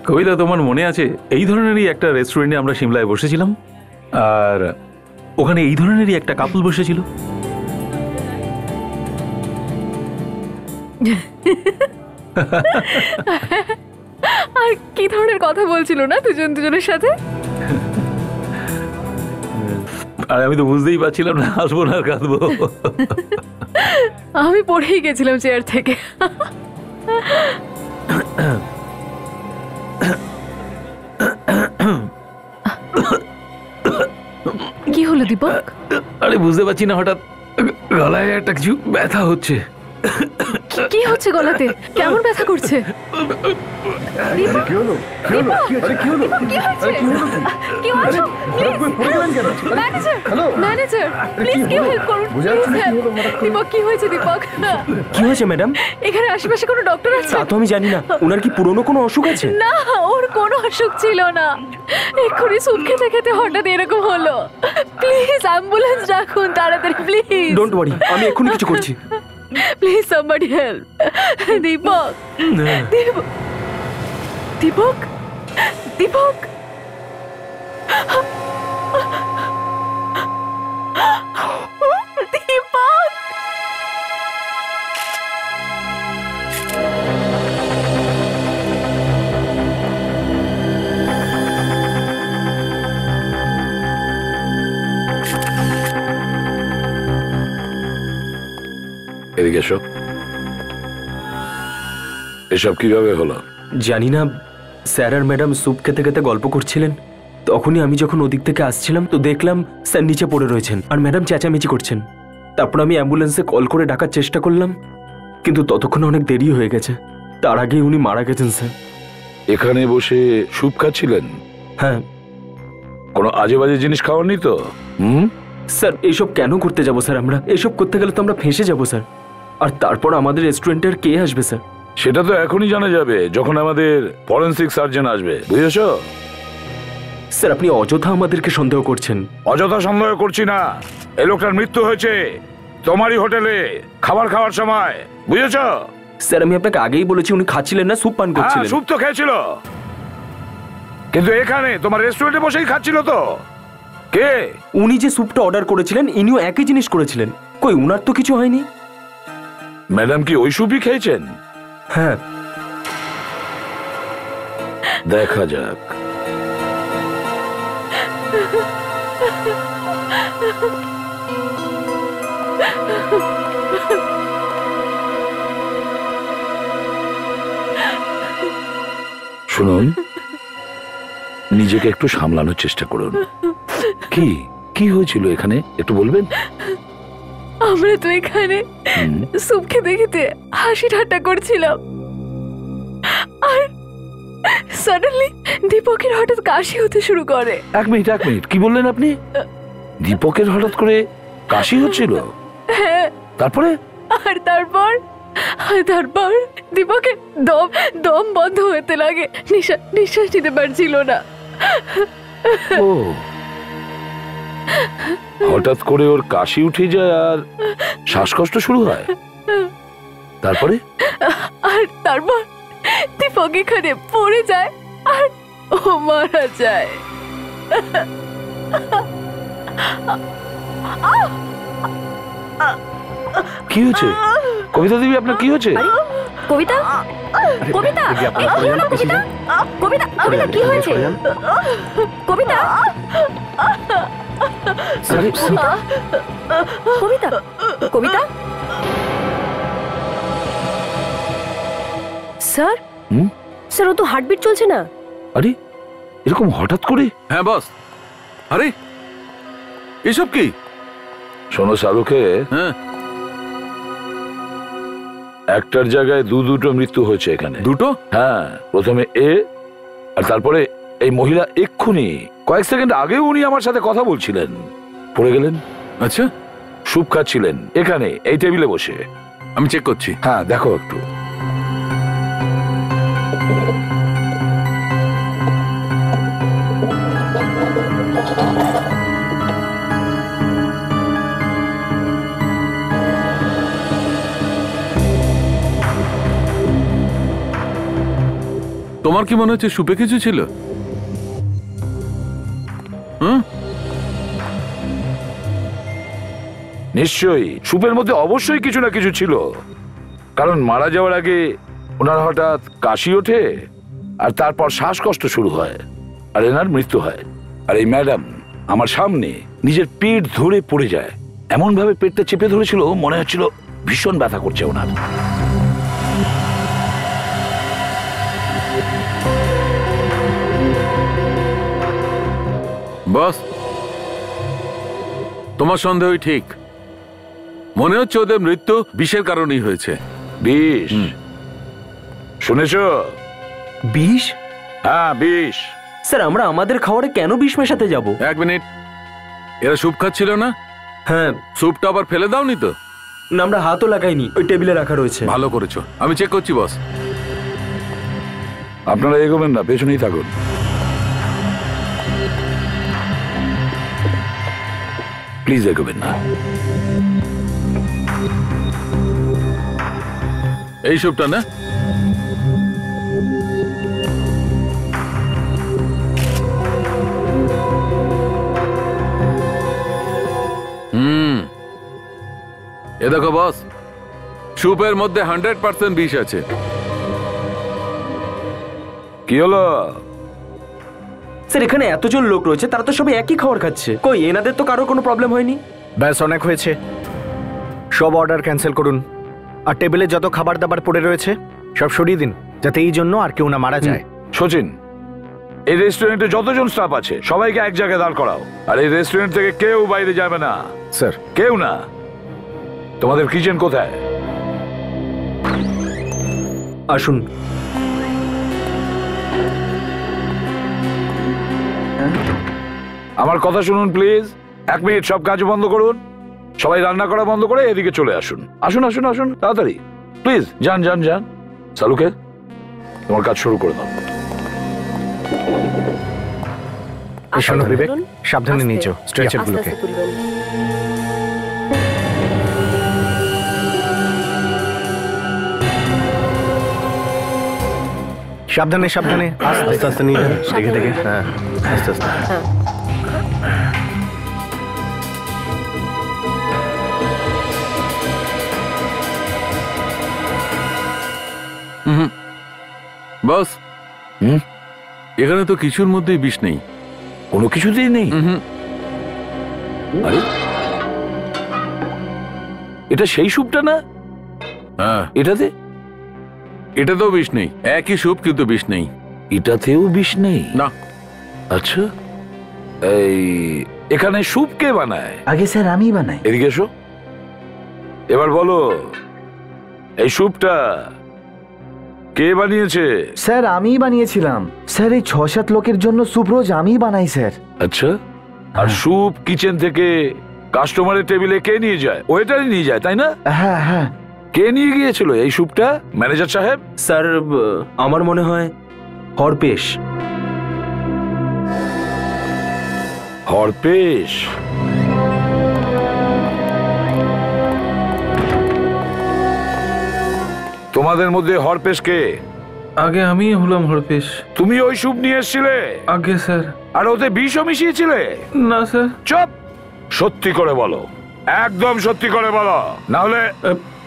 কবিতা, তোমার মনে আছে এই ধরনেরই একটা রেস্টুরেন্টে আমরা সিমলায় বসেছিলাম, আর ওখানে এই ধরনেরই একটা কাপল বসেছিল। আর কি ধরনের কথা বলছিল না দুজন দুজনের সাথে? আর আমি তো বুঝতেই পারছিলাম না হাসবো না কাঁদবো। আমি পড়েই গেছিলাম চেয়ার থেকে। কি হলো দীপক? আরে বুঝতে পারছি না, হঠাৎ গলায় একটা কিছু ব্যথা হচ্ছে। কি হচ্ছে গলাতে? কেমন ব্যথা করছে? কি হয়েছে ম্যাডাম? এখানে আশেপাশে কোনো ডক্টর আছে? তা তো আমি জানি না। ওনার কি পুরনো কোনো অসুখ আছে? না, ওর কোনো অসুখ ছিল না। এক্ষুনি স্যুপ খেতে খেতে হঠাৎ এরকম হলো। প্লিজ অ্যাম্বুলেন্স ডাকুন তাড়াতাড়ি, প্লিজ। ডোন্ট ওয়ারি, আমি এক্ষুনি কিছু করছি। Please somebody help. Deepak, Deepak, Deepak, Deepak. Deepak, এদিকে এসো। এসব কিভাবে হলো? জানি না, স্যার আর ম্যাডাম স্যুপ খেতে খেতে গল্প করছিলেন। তখনই আমি যখন ওদিক থেকে আসছিলাম তো দেখলাম স্যার নিচে পড়ে রয়েছেন আর ম্যাডাম চেঁচামেচি করছেন। তারপর আমি অ্যাম্বুলেন্সে কল করে ডাকার চেষ্টা করলাম, কিন্তু ততক্ষণে অনেক দেরি হয়ে গেছে। তার আগেই উনি মারা গেছেন স্যার। এখানে বসে স্যুপ খাচ্ছিলেন? হ্যাঁ। কোনো আজে বাজে জিনিস খাওয়াননি তো? স্যার এইসব কেন করতে যাব স্যার? আমরা এইসব করতে গেলে তো আমরা ফেঁসে যাব স্যার। আর তারপর আমাদের রেস্টুরেন্টের কে আসবে স্যার? সেটা তো এখনই জানা যাবে যখন আমাদের ফরেনসিক সার্জন আসবে, বুঝেছো? স্যার আপনি অযথা আমাদেরকে সন্দেহ করছেন। অযথা সন্দেহ করছি না। এই লোকটার মৃত্যু হয়েছে তোমারই হোটেলে খাবার খাওয়ার সময়, বুঝেছো? স্যার আমি আপনাকে আগেই বলেছি উনি খাচ্ছিলেন না, স্যুপ পান করছিলেন। স্যুপ তো খেয়েছিল, কিন্তু এখানে তোমার রেস্টুরেন্টে বসেই খাচ্ছিল তো। কে? উনি যে স্যুপটা অর্ডার করেছিলেন ইনিও একই জিনিস করেছিলেন। কই উনার তো কিছু হয়নি। ম্যাডাম কি ওই স্যুপই খেয়েছেন? হ্যাঁ। দেখা যাক। শুনুন, নিজেকে একটু সামলানোর চেষ্টা করুন। কি কি হয়েছিল এখানে একটু বলবেন? আমরা তো এখানে স্যুপ খেতে খেতে হাসি ঠাট্টা করছিলাম, আর সাডেনলি দীপকের হঠাৎ কাশি হতে শুরু করে। এক মিনিট, কি বললেন আপনি? দীপকের হঠাৎ করে কাশি হচ্ছিল? হ্যাঁ। তারপরে? আর তারপর দীপকের দম বন্ধ হতে লাগে, নিঃশ্বাস নিতে পারছিল না। ও, হঠাৎ করে ওর কাশি উঠে যায় আর শ্বাসকষ্ট শুরু হয়। তারপর দীপক এখানে পড়ে যায় আর ও মারা যায়। কি হয়েছে কবিতা দেবী, আপনার কি হয়েছে? কবিতা, কবিতা, কবিতা, কবিতা, কি হয়েছে? কবিতা, কবিতা, কবিতা। স্যার, স্যার ও তো হার্টবিট চলছে না। আরে এরকম হঠাৎ করে? হ্যাঁ বস। আরে এসব কি? শোনো শাহরুখে, হ্যাঁ, একটার জায়গায় দুটো মৃত্যু হয়েছে এখানে। দুটো? হ্যাঁ, প্রথমে এ আর তারপরে এই মহিলা। এক্ষুনি কয়েক সেকেন্ড আগেও উনি আমার সাথে কথা বলছিলেন, পড়ে গেলেন। আচ্ছা, স্যুপ খাচ্ছিলেন এখানে এই টেবিলে বসে। আমি চেক করছি। হ্যাঁ দেখো একটু। তোমার তোমার কি মনে হচ্ছে সুপে কিছু ছিল? হুম, নিশ্চয়ই সুপের মধ্যে অবশ্যই কিছু না কিছু ছিল, কারণ মারা যাওয়ার আগে ওনার হঠাৎ কাশি ওঠে আর তারপর শ্বাসকষ্ট শুরু হয় আর এনার মৃত্যু হয়। আর এই ম্যাডাম আমার সামনে নিজের পেট ধরে পড়ে যায়, এমন ভাবে পেটটা চেপে ধরেছিল মনে হচ্ছিল ভীষণ ব্যথা করছে ওনার। বস, তোমার সন্দেহই ঠিক। মনে হচ্ছে ওদের মৃত্যু বিষের কারণেই হয়েছে। বিষ শুনেছ? বিষ? হ্যাঁ বিষ। স্যার আমরা আমাদের খাবারে কেন বিষ মেশাতে যাব? এক মিনিট, এরা স্যুপ খাচ্ছিল না? হ্যাঁ। স্যুপটা আবার ফেলে দাওনি তো? না, আমরা হাতও লাগাইনি, ওই টেবিলে রাখা রয়েছে। ভালো করেছো, আমি চেক করছি বস। আপনারা এগোবেন না, পেছনেই থাকুন। প্লিজ এগোবেন না। এই স্যুপটা না? এ দেখো বস, স্যুপের মধ্যে 100% বিষ আছে। কি হলো? স্যার এখানে এতজন লোক রয়েছে, তারা তো সবাই একই খাবার খাচ্ছে। কই এনাদের তো কারোর কোনো প্রবলেম হয়নি? ব্যাস অনেক হয়েছে, সব অর্ডার ক্যান্সেল করুন। আর টেবিলে যত খাবার দাবার পড়ে রয়েছে সব সরিয়ে দিন, যাতে এই জন্য আর কেউ না মারা যায়। সচিন, এই রেস্টুরেন্টে যতজন স্টাফ আছে সবাইকে এক জায়গায় দাঁড় করাও। আর এই রেস্টুরেন্ট থেকে কেউ বাইরে যাবে না। স্যার। কেউ না। তোমাদের কিচেন কোথায়? আসুন। আমার কথা শুনুন প্লিজ। 1 মিনিট, সব কাজ বন্ধ করুন। সবাই রান্না করা বন্ধ করে এদিকে চলে আসুন। আসুন আসুন আসুন, তাড়াতাড়ি প্লিজ। যান যান যান। সালুকে, তোমার কাজ শুরু করে দাও। শোনো বিবেক, সাবধানে নিচো স্ট্রেচার গুলোকে। সাবধানে সাবধানে, আস্তে আস্তে নিয়ে যান, দেখে দেখে। হ্যাঁ, আস্তে আস্তে। বস, এখানে তো কিছুর মধ্যেই বিষ নেই। কোনো কিছুতেই নেই? আরে এটা সেই স্যুপটা না? হ্যাঁ, এটাতেও বিষ নেই। একই স্যুপ কিন্তু বিষ নেই। এটাতেও বিষ নেই? না। আচ্ছা, এই এখানে স্যুপ কে বানায়? আগে স্যার আমি বানাই। এদিকে এসো। এবার বলো, এই স্যুপটা কে বানিয়েছে? স্যার আমিই বানিয়েছিলাম স্যার। এই 6-7 লোকের জন্য স্যুপ রোজ আমিই বানাই স্যার। আচ্ছা, আর স্যুপ কিচেন থেকে কাস্টমারের টেবিলে কে নিয়ে যায়? ওয়েটারই নিয়ে যায়, তাই না? হ্যাঁ হ্যাঁ। কে নিয়ে গিয়েছিল এই স্যুপটা? ম্যানেজার সাহেব? স্যার আমার মনে হয় হরপেশ। হরপেশ? তোমাদের মধ্যে হরপেশ কে? আগে আমি হলাম হরপেশ। তুমি ওই স্যুপ নিয়ে এসেছিলে? আগে স্যার। আর ওতে বিষও মিশিয়েছিলে? না স্যার। চুপ! সত্যি করে বলো, একদম সত্যি করে বলো, না হলে।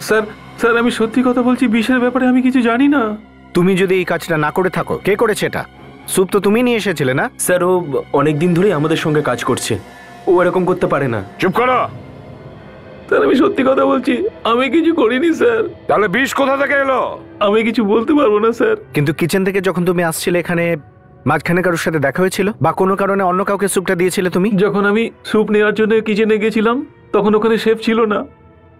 স্যার স্যার আমি সত্যি কথা বলছি, বিষের ব্যাপারে আমি কিছু জানি না। তুমি যদি এই কাজটা না করে থাকো, কে করেছে এটা? স্যুপ তো তুমি নিয়ে এসেছিলে না? স্যার ও অনেকদিন ধরেই আমাদের সঙ্গে কাজ করছে, ও এরকম করতে পারে না। চুপ করো। স্যার আমি সত্যি কথা বলছি, আমি কিছু করিনি স্যার। তাহলে বিষ কোথা থেকে এলো? আমি কিছু বলতে পারবো না স্যার। কিন্তু কিচেন থেকে যখন তুমি আসছিলে এখানে, মাঝখানে কারোর সাথে দেখা হয়েছিল বা কোনো কারণে অন্য কাউকে স্যুপটা দিয়েছিলে তুমি? যখন আমি স্যুপ নেওয়ার জন্য কিচেনে গেছিলাম তখন ওখানে শেফ ছিল না,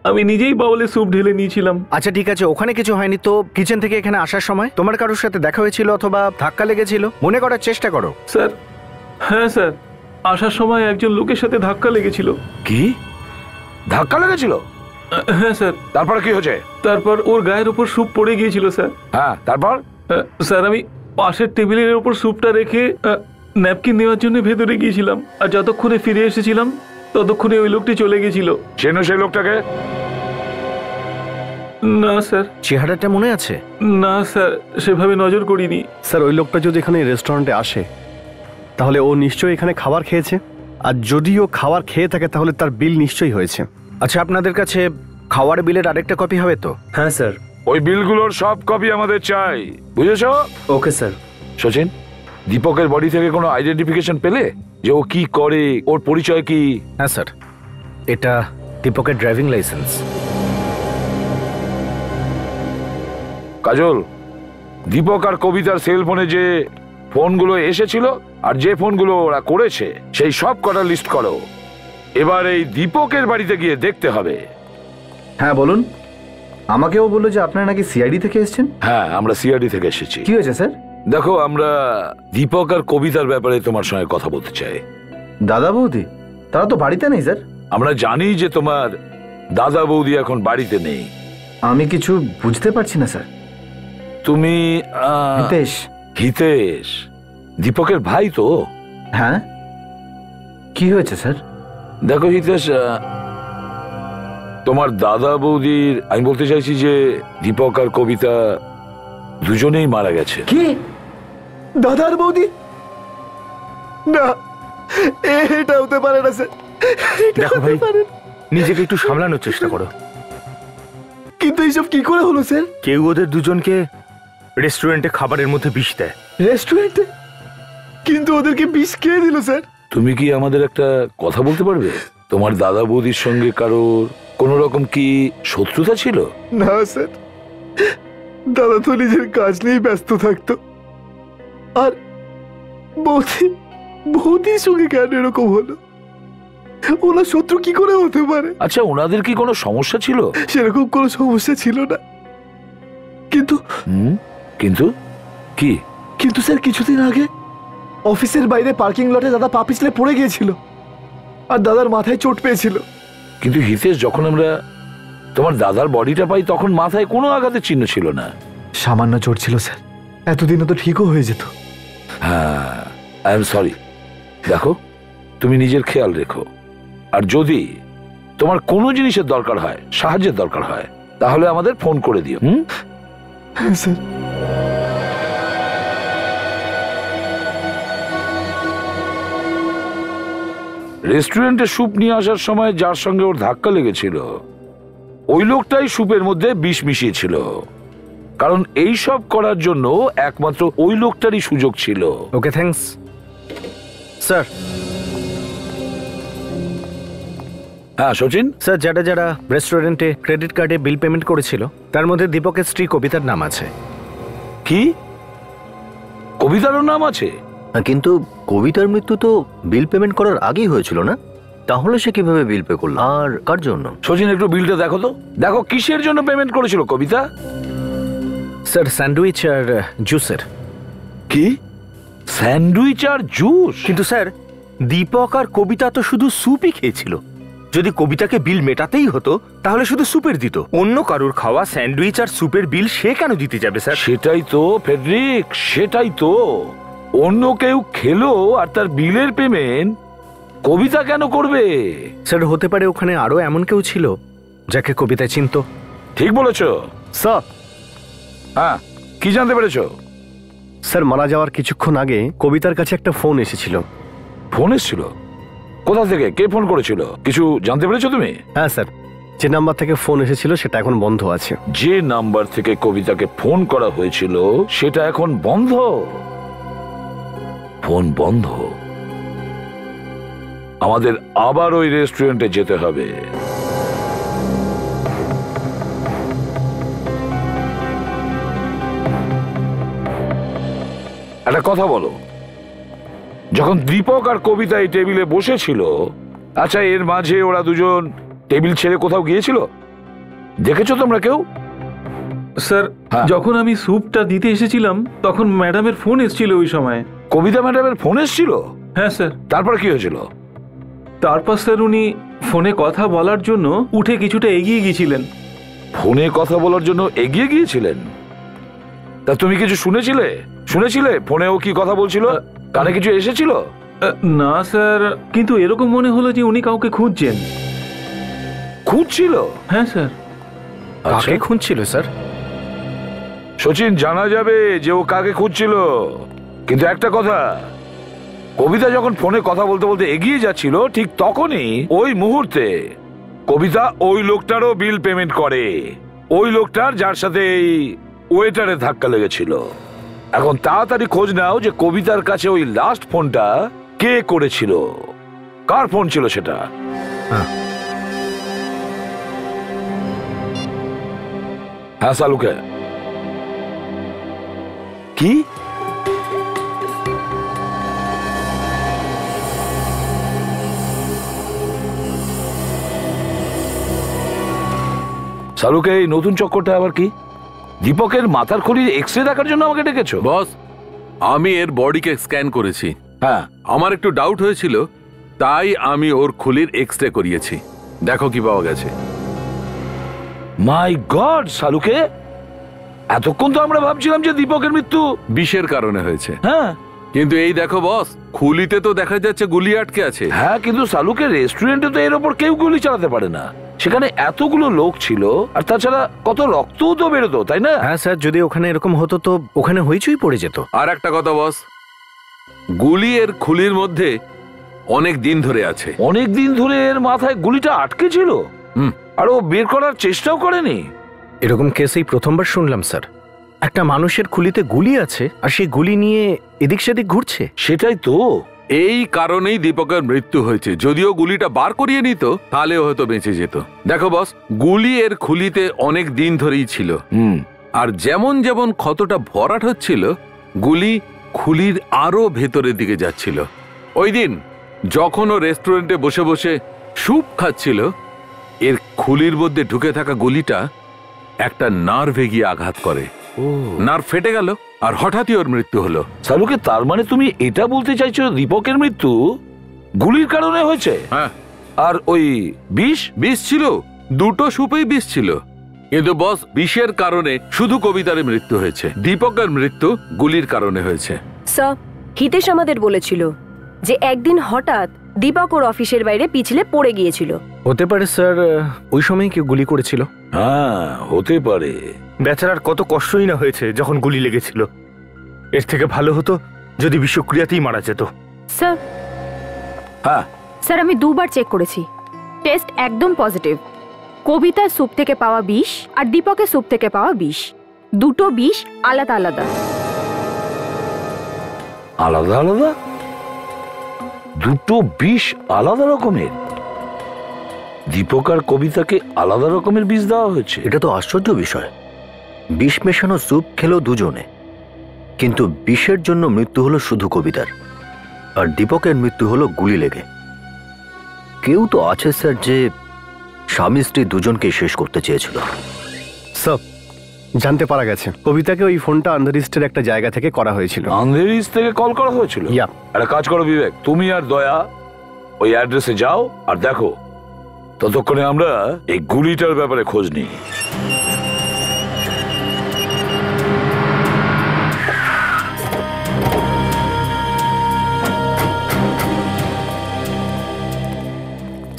আমি নিজেই বাউলে স্যুপ ঢেলে নিয়েছিলাম। আচ্ছা ঠিক আছে, ওখানে কিছু হয়নি তো কিচেন থেকে এখানে আসার সময় তোমার কারোর সাথে দেখা হয়েছিল অথবা ধাক্কা লেগেছিল? মনে করার চেষ্টা করো। স্যার হ্যাঁ স্যার, আসার সময় একজন লোকের সাথে ধাক্কা লেগেছিল। কি ধাক্কা লেগেছিল? হ্যাঁ স্যার। তারপর কি হয়েছে? তারপর ওর গায়ের উপর স্যুপ পড়ে গিয়েছিল স্যার। হ্যাঁ তারপর? স্যার আমি পাশের টেবিলের উপর স্যুপটা রেখে ন্যাপকিন নেওয়ার জন্য ভেতরে গিয়েছিলাম, আর যতক্ষণে ফিরে এসেছিলাম ততক্ষণে ওই লোকটি চলে গেছিল। চেনো সেই লোকটাকে? না স্যার, চেহারাটা মনে আছে? না স্যার, সেভাবে নজর করিনি। স্যার ওই লোকটা যদি এখানে রেস্টুরেন্টে আসে তাহলে ও নিশ্চয়ই এখানে খাবার খেয়েছে, আর যদি ও খাবার খেয়ে থাকে তাহলে তার বিল নিশ্চয়ই হয়েছে। আচ্ছা, আপনাদের কাছে খাওয়ার বিলের আরেকটা কপি হবে তো? হ্যাঁ স্যার। ওই বিলগুলোর সব কপি আমাদের চাই, বুঝেছো? Okay sir. সচিন, দীপকের বডি থেকে কোনো আইডেন্টিফিকেশন পেলে যে ও কি করে, ওর পরিচয় কি? হ্যাঁ স্যার, এটা দীপকের ড্রাইভিং লাইসেন্স। কাজল, দীপক আর কবিতার সেল ফোনে যে ফোনগুলো এসেছিল আর যে ফোনগুলো ওরা করেছে সেই সব কটা লিস্ট করো। এবার এই দীপকের বাড়িতে গিয়ে দেখতে হবে। হ্যাঁ বলুন। আমাকেও বললো যে আপনারা নাকি সিআইডি থেকে এসেছেন। হ্যাঁ, আমরা সিআরডি থেকে এসেছি। কি হয়েছে স্যার? দেখো, আমরা দীপক আর কবিতার ব্যাপারে তোমার সঙ্গে কথা বলতে চাই। দাদা বৌদি তারা তো বাড়িতে নেই স্যার। আমরা জানি যে তোমার দাদা বৌদি এখন বাড়িতে নেই। আমি কিছু বুঝতে পারছি না স্যার। তুমি হিতেশ। হিতেশ দীপকের ভাই তো? হ্যাঁ, কি হয়েছে স্যার? দেখো হিতেশ, তোমার দাদা বৌদির, আমি বলতে চাইছি যে দীপক আর কবিতা দুজনেই মারা গেছে। কি? দাদার বৌদি? না, এটা হতে পারে না স্যার। দেখো ভাই, নিজেকে একটু সামলানোর চেষ্টা করো। কিন্তু এইসব কি করে হলো স্যার? কেউ ওদের দুজনকে রেস্টুরেন্টে খাবারের মধ্যে বিষ দেয়। রেস্টুরেন্টে? কিন্তু ওদেরকে বিষ খেয়ে দিল স্যার। তুমি কি আমাদের একটা কথা বলতে পারবে? তোমার দাদা বৌদির সঙ্গে কারোর কোনো রকম কি শত্রুতা ছিল? না স্যার, দাদা তো নিজের কাজ নিয়েই ব্যস্ত থাকতো। আর বৌদির সঙ্গে কেন এরকম হলো? ওনার শত্রু কি করে হতে পারে? আচ্ছা, ওনাদের কি কোনো সমস্যা ছিল? সেরকম কোনো সমস্যা ছিল না। কিন্তু কিন্তু কি? কিন্তু স্যার, কিছুদিন আগে অফিসের বাইরে পার্কিং লটে দাদা পা পিছলে পড়ে গিয়েছিল আর দাদার মাথায় চোট পেয়েছিল। কিন্তু হিতেশ, যখন আমরা তোমার দাদার বডিটা পাই তখন মাথায় কোনো আঘাতের চিহ্ন ছিল না। সামান্য চোট ছিল স্যার, এতদিনে তো ঠিকও হয়ে যেত। হ্যাঁ, আই এম সরি। দেখো, তুমি নিজের খেয়াল রেখো, আর যদি তোমার কোনো জিনিসের দরকার হয়, সাহায্যের দরকার হয়, তাহলে আমাদের ফোন করে দিও। হ্যাঁ স্যার। রেস্টুরেন্টে স্যুপ নিয়ে আসার সময় যার সঙ্গে ওর ধাক্কা লেগেছিল ওই লোকটাই স্যুপের মধ্যে বিষ মিশিয়েছিল, কারণ এই সব করার জন্য একমাত্র ওই লোকটারই সুযোগ ছিল। ওকে, থ্যাঙ্কস স্যার। হ্যাঁ সচিন, স্যার, যারা যারা রেস্টুরেন্টে ক্রেডিট কার্ডে বিল পেমেন্ট করেছিল তার মধ্যে দীপকের স্ত্রী কবিতার নাম আছে। কি কবিতারও নাম আছে? কিন্তু কবিতার মৃত্যু তো বিল পেমেন্ট করার আগেই হয়েছিল না? তাহলে সে কিভাবে বিল পে করলো আর কার জন্য? সচিন, একটু বিলটা দেখো তো, দেখো কিসের জন্য পেমেন্ট করেছিল কবিতা। স্যার, স্যান্ডউইচ আর জুসের। কি? স্যান্ডউইচ আর জুস? কিন্তু স্যার, দীপক আর কবিতা তো শুধু স্যুপই খেয়েছিল। যদি কবিতাকে বিল মেটাতেই হতো তাহলে শুধু স্যুপের দিত। অন্য কারুর খাওয়া স্যান্ডউইচ আর স্যুপের বিল সে কেন দিতে যাবে স্যার? সেটাই তো ফেডরিক, সেটাই তো। অন্য কেউ খেলো আর তার বিলের পেমেন্ট কবিতা কেন করবে? স্যার, হতে পারে ওখানে আরো এমন কেউ ছিল যাকে কবিতা চিনতো। ঠিক বলেছো স্যার। হ্যাঁ, কি জানতে পেরেছো? স্যার, মারা যাওয়ার কিছুক্ষণ আগে কবিতার কাছে একটা ফোন এসেছিল। ফোন এসেছিল? কোথা থেকে? কে ফোন করেছিল? কিছু জানতে পেরেছো তুমি? হ্যাঁ স্যার, যে নাম্বার থেকে ফোন এসেছিল সেটা এখন বন্ধ আছে। যে নাম্বার থেকে কবিতাকে ফোন করা হয়েছিল সেটা এখন বন্ধ? ফোন বন্ধ। আমাদের আবার ওই রেস্টুরেন্টে যেতে হবে। একটা কথা বলো, যখন দীপক আর কবিতা এই টেবিলে বসেছিল, আচ্ছা এর মাঝে ওরা দুজন টেবিল ছেড়ে কোথাও গিয়েছিল? দেখেছো তোমরা কেউ? স্যার, হ্যাঁ। যখন আমি স্যুপটা দিতে এসেছিলাম তখন ম্যাডামের ফোন এসেছিল ওই সময়। কবিতা ম্যাডামের ফোন এসেছিল? হ্যাঁ স্যার। তারপর কি হয়েছিল? তারপর স্যার উনি ফোনে কথা বলার জন্য উঠে কিছুটা এগিয়ে গিয়েছিলেন। ফোনে কথা বলার জন্য এগিয়ে গিয়েছিলেন? তা তুমি কিছু শুনেছিলে? ফোনে ও কি কথা বলছিল? কানে কিছু এসেছিল? না স্যার, কিন্তু এরকম মনে হলো যে উনি কাউকে খুঁজছেন। খুঁজছিল? হ্যাঁ স্যার। কাকে খুঁজছিল স্যার? সচিন, জানা যাবে যে ও কাকে খুঁজছিল, কিন্তু একটা কথা, কবিতা যখন ফোনে কথা বলতে বলতে এগিয়ে যাচ্ছিল ঠিক তখনই ওই মুহূর্তে কবিতা ওই লোকটারও বিল পেমেন্ট করে, ওই লোকটার যার সাথে এই ওয়েটারে ধাক্কা লেগেছিল। এখন তাড়াতাড়ি খোঁজ নাও যে কবিতার কাছে ওই লাস্ট ফোনটা কে করেছিল, কার ফোন ছিল সেটা। হ্যাঁ সালুকে। কি? সালুকে, এই নতুন চক্করটা আবার কি? দীপকের মাথার খুলির এক্সরে দেখার জন্য আমাকে ডেকেছো? বস, আমি এর বডিকে স্ক্যান করেছি। হ্যাঁ, আমার একটু ডাউট হয়েছিল, তাই আমি ওর খুলির এক্সরে করিয়েছি। দেখো কি পাওয়া গেছে। মাই গড সালুকে, এতক্ষণ তো আমরা ভাবছিলাম যে দীপকের মৃত্যু বিষের কারণে হয়েছে। হ্যাঁ, কিন্তু এই দেখো বস, খুলিতে তো দেখা যাচ্ছে গুলি আটকে আছে। হ্যাঁ, কিন্তু সালুকে রেস্টুরেন্টে তো এর ওপর কেউ গুলি চালাতে পারে না। সেখানে এতগুলো লোক ছিল, আর তাছাড়া কত রক্তও তো বেরোতো, তাই না? হ্যাঁ স্যার, যদি ওখানে এরকম হতো তো ওখানে হইচই পড়ে যেত। আর একটা কথা বস, গুলি এর খুলির মধ্যে অনেক দিন ধরে আছে। অনেক দিন ধরে এর মাথায় গুলিটা আটকে ছিল, আর ও বের করার চেষ্টাও করেনি। এরকম কেসেই প্রথমবার শুনলাম স্যার। একটা মানুষের খুলিতে গুলি আছে আর সেই গুলি নিয়ে এদিক সেদিক ঘুরছে। সেটাই তো, এই কারণেই দীপকের মৃত্যু হয়েছে। যদিও গুলিটা বার করিয়ে নিত তাহলে হয়তো বেঁচে যেত। দেখো বস, গুলি এর খুলিতে অনেক দিন ধরেই ছিল, আর যেমন যেমন ক্ষতটা ভরাট হচ্ছিল গুলি খুলির আরো ভেতরের দিকে যাচ্ছিল। ওই দিন যখন ও রেস্টুরেন্টে বসে বসে স্যুপ খাচ্ছিল, এর খুলির মধ্যে ঢুকে থাকা গুলিটা একটা নার্ভে গিয়ে আঘাত করে, নার্ভ ফেটে গেল, আর হঠাৎই ওর মৃত্যু হলো। সালুকে, তার মানে তুমি এটা বলতে চাইছো দীপকের মৃত্যু গুলির কারণে হয়েছে? হ্যাঁ। আর ওই বিষ? বিষ ছিল, দুটো স্যুপেই বিষ ছিল। কিন্তু বস, বিষের কারণে শুধু কবিতার মৃত্যু হয়েছে, দীপকের মৃত্যু গুলির কারণে হয়েছে। স্যার, হিতেশ আমাদের বলেছিল যে একদিন হঠাৎ দীপক ওর অফিসের বাইরে পিছলে পড়ে গিয়েছিল। হতে পারে স্যার, ওই সময় কেউ গুলি করেছিল। হ্যাঁ, হতে পারে। বেচারার কত কষ্টই না হয়েছে যখন গুলি লেগেছিল। এর থেকে ভালো হতো যদি বিষক্রিয়াতেই মারা যেত। স্যার, হ্যাঁ স্যার, আমি দুবার চেক করেছি, টেস্ট একদম পজিটিভ। কবিতার স্যুপ থেকে পাওয়া বিষ আর দীপকের স্যুপ থেকে পাওয়া বিষ, দুটো বিষ আলাদা আলাদা। আলাদা আলাদা? দুটো বিষ আলাদা রকমের? দীপক আর কবিতাকে আলাদা রকমের বিষ দেওয়া হয়েছে? এটা তো আশ্চর্য বিষয়। বিষ মেশানো স্যুপ খেলো দুজনে, কিন্তু বিষের জন্য মৃত্যু হলো শুধু কবিতার, আর দীপকের মৃত্যু হলো গুলি লেগে। কেউ তো আছে স্যার যে স্বামী স্ত্রী দুজনকে শেষ করতে চেয়েছিল। সব জানতে পারা গেছে কবিতাকে ওই ফোনটা আন্ধারিস্টের একটা জায়গা থেকে করা হয়েছিল। আন্ধারিস থেকে কল করা হয়েছিল? ইয়া। একটা কাজ করো বিবেক, তুমি আর দয়া ওই অ্যাড্রেসে যাও আর দেখো। ততক্ষণে আমরা এই গুলিটার ব্যাপারে খোঁজ নিই।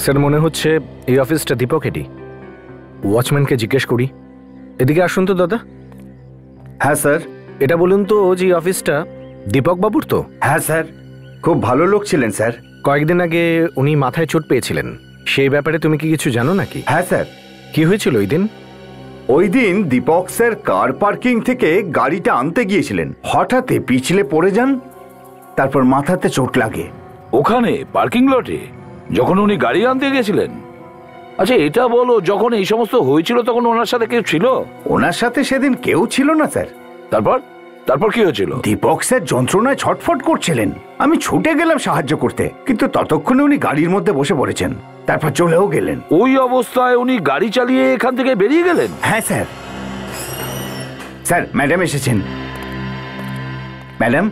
স্যার, মনে হচ্ছে এই অফিসটা দীপকেরই। ওয়াচম্যানকে জিজ্ঞেস করি। এদিকে আসুন তো দাদা। হ্যাঁ স্যার। এটা বলুন তো, যে অফিসটা দীপক বাবুর তো? হ্যাঁ স্যার, খুব ভালো লোক ছিলেন স্যার। কয়েকদিন আগে উনি মাথায় চোট পেয়েছিলেন, সেই ব্যাপারে তুমি কি কিছু জানো নাকি? হ্যাঁ স্যার। কি হয়েছিল ওই দিন? ওই দিন দীপক স্যার কার পার্কিং থেকে গাড়িটা আনতে গিয়েছিলেন, হঠাৎই পিছলে পড়ে যান, তারপর মাথাতে চোট লাগে। ওখানে পার্কিং লটে যখন উনি গাড়ি আনতে গেছিলেন? আচ্ছা এটা বলো, যখন এই সমস্ত হয়েছিল তখন ওনার সাথে কেউ ছিল? ওনার সাথে সেদিন কেউ ছিল না স্যার। তারপর তারপর কি হয়েছিল? দীপক স্যার যন্ত্রণায় ছটফট করছিলেন। আমি ছুটে গেলাম সাহায্য করতে, কিন্তু ততক্ষণে উনি গাড়ির মধ্যে বসে পড়েছেন, তারপর চলেও গেলেন। ওই অবস্থায় উনি গাড়ি চালিয়ে এখান থেকে বেরিয়ে গেলেন? হ্যাঁ স্যার। স্যার, ম্যাডাম এসেছেন। ম্যাডাম,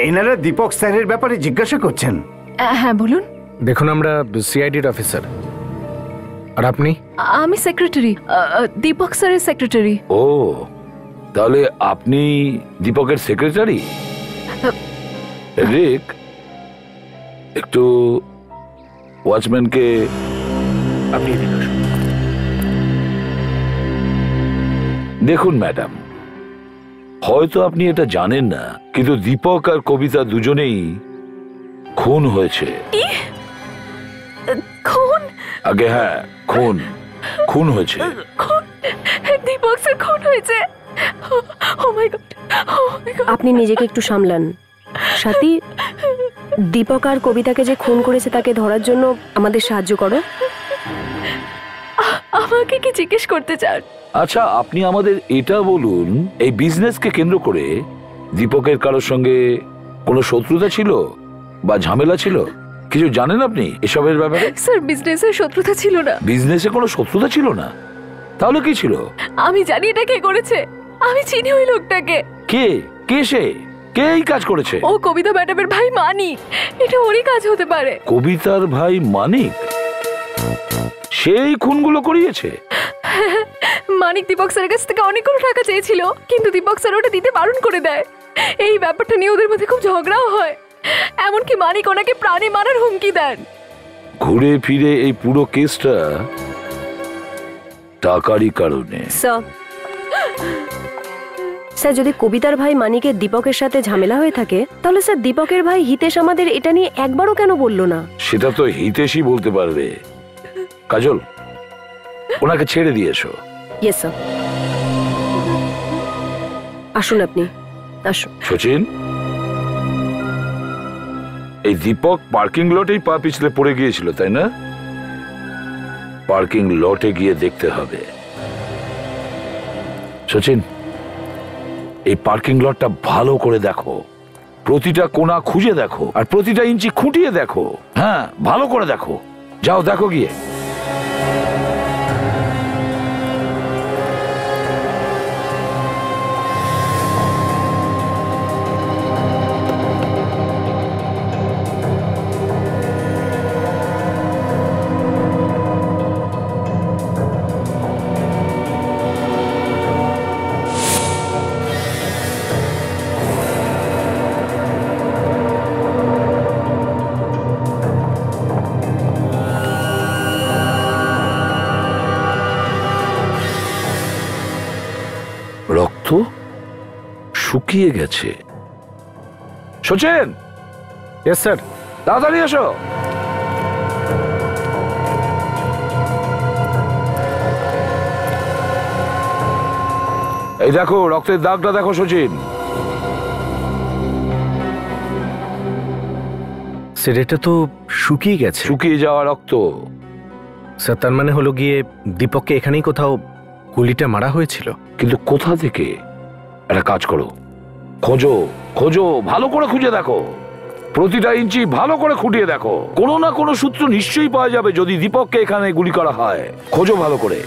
এনারা দীপক স্যারের ব্যাপারে জিজ্ঞাসা করছেন। হ্যাঁ বলুন। দেখুন, আমরা সিআইডির অফিসার। আর আপনি? আমি সেক্রেটারি, দীপক স্যারের সেক্রেটারি। ও, তাহলে আপনি দীপকের সেক্রেটারি? রিক, একটু ওয়াচম্যানকে আপনি এদিকে আসুন। দেখুন ম্যাডাম, হয়তো আপনি এটা জানেন না, কিন্তু দীপক আর কবিতা দুজনেই খুন হয়েছে। খুন? আগে হ্যাঁ, খুন খুন হয়েছে। খুন? দীপক স্যার খুন হয়েছে? ও মাই গড, ও মাই গড। আপনি নিজেকে একটু সামলান সাথী। দীপক আর কবিতাকে যে খুন করেছে তাকে ধরার জন্য আমাদের সাহায্য করো। আমাকে কি জিজ্ঞেস করতে চান? আচ্ছা, আপনি আমাদের এটা বলুন, এই বিজনেসকে কেন্দ্র করে দীপকের কারোর সঙ্গে কোনো শত্রুতা ছিল বা ঝামেলা ছিল? কিছু জানেন আপনি এসবের ব্যাপারে? স্যার, বিজনেসের শত্রুতা ছিল না। বিজনেসে কোনো শত্রুতা ছিল না? তাহলে কি ছিল? আমি জানি এটা কে করেছে। আমি চিনি ওই লোকটাকে। কে? কে সে? কে এই কাজ করেছে? ও কবিতা ম্যাডামের ভাই মানিক। এটা ওরই কাজ হতে পারে। কবিতার ভাই মানিক সেই খুনগুলো করিয়েছে? মানিক দীপক স্যারের কাছ থেকে অনেকগুলো টাকা চেয়েছিল, কিন্তু দীপক স্যার ওটা দিতে বারণ করে দেয়। এই ব্যাপারটা নিয়ে ওদের মধ্যে খুব ঝগড়াও হয়। এমনকি মানিক ওনাকে প্রাণে মারার হুমকি দেন। ঘুরে ফিরে এই পুরো কেসটা টাকারই কারণে। স্যার, যদি কবিতার ভাই মানিকের দীপকের সাথে ঝামেলা হয়ে থাকে, তাহলে স্যার দীপকের ভাই হিতেশ আমাদের এটা নিয়ে একবারও কেন বললো না? সেটা তো হিতেশই বলতে পারবে। কাজল, ওনাকে ছেড়ে দিয়েছো? Yes sir. আসুন আপনি, আসুন। সচিন, এই দীপক পার্কিং লটেই পা পিছলে পড়ে গিয়েছিল, তাই না? পার্কিং লটে গিয়ে দেখতে হবে। সচিন, এই পার্কিং লটটা ভালো করে দেখো, প্রতিটা কোণা খুঁজে দেখো, আর প্রতিটা ইঞ্চি খুঁটিয়ে দেখো। হ্যাঁ, ভালো করে দেখো। যাও দেখো গিয়ে। রক্ত শুকিয়ে গেছে। সচিন! Yes sir. তাড়াতাড়ি এসো। এই দেখো, রক্তের দাগটা দেখো সচিন। স্যার, এটা তো শুকিয়ে গেছে। শুকিয়ে যাওয়া রক্ত। স্যার, তার মানে হলো গিয়ে দীপককে এখানেই কোথাও গুলিটা মারা হয়েছিল। কিন্তু কোথা থেকে? একটা কাজ করো, খোঁজো খোঁজো, ভালো করে খুঁজে দেখো, প্রতিটা ইঞ্চি ভালো করে খুঁটিয়ে দেখো। কোনো না কোনো সূত্র নিশ্চয়ই পাওয়া যাবে যদি দীপককে এখানে গুলি করা হয়। খোঁজো ভালো করে।